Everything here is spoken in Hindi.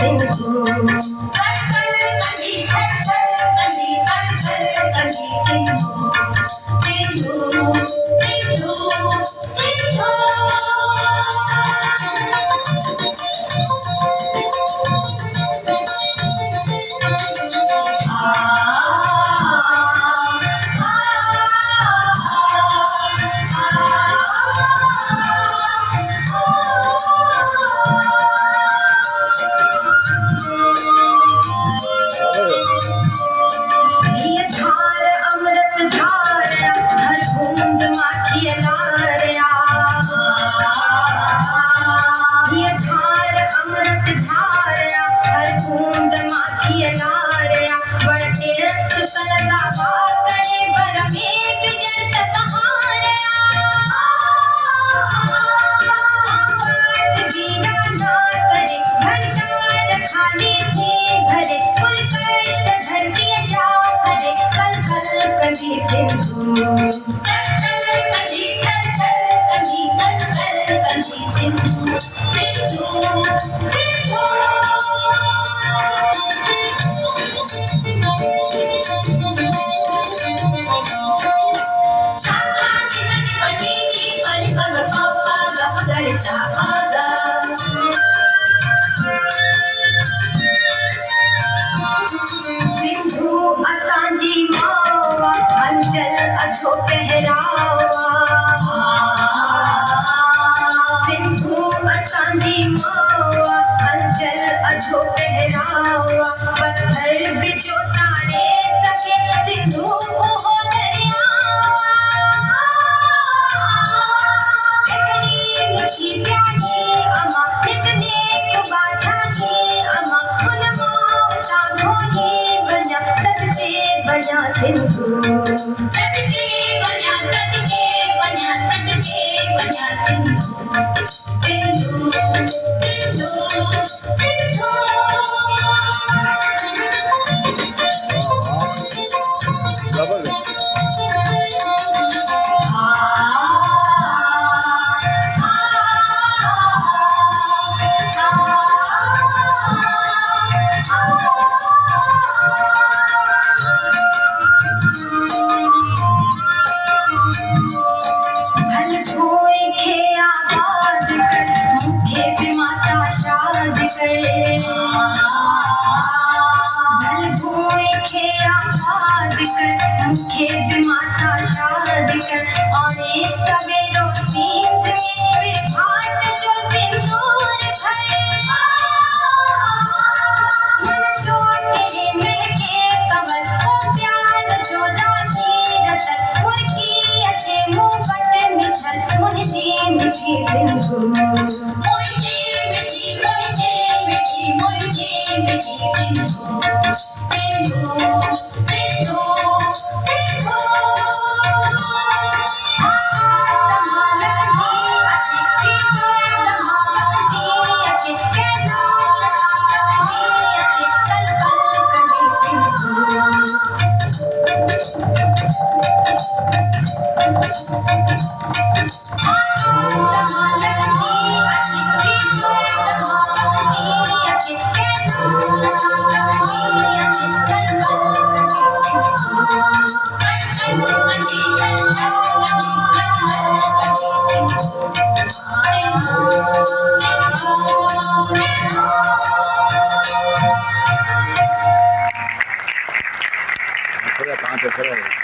सिंधु कल कल कली कल कल कली सिंधु सिंधु सिंधु सिंधु ये धार अमृत धार हर बूंद माखी लारिया ये धार अमृत धार हर बूंद माखी लारिया बढ़ते सुतल सावा करे बर मेघ जंत बहारिया जीना ना करे भंडार खाली थे भरे कुल कष्ट धरती जा भरे कल कल कली सिंधु कल कल कली कल कल कली सिंधु सिंधु सिंधु सिंधु असांजी मावा अंचल अछो पहरावा सिंधु असांजी मावा अंचल अछो पहरावा पत्थर बिचो तारे सके सिंधु ओहो दरियावा इतनी मीठी प्यारी अमा इतने बाछा की अमा उन माता भोली बना सत्ते बना सिंधु सत्ते बना सिंधु सिंधु सिंधु सिंधु भल कोई खे आबाद कर मुखे भी माता शाद करे भल कोई खे आबाद कर मुखे भी माता शाद कर और इस सवेरो सींध में फिर भाट जो सिंदूर भरे मन चोटे मिलके कमल को प्यार जो दानी रतन मुर्गी अच्छे मुंह बट मिठल मुझे मिठी सिंधु मुझे मिठी मुझे मिठी सिंधु सिंधु सिंधु सिंधु कहाँ पे खड़ा है?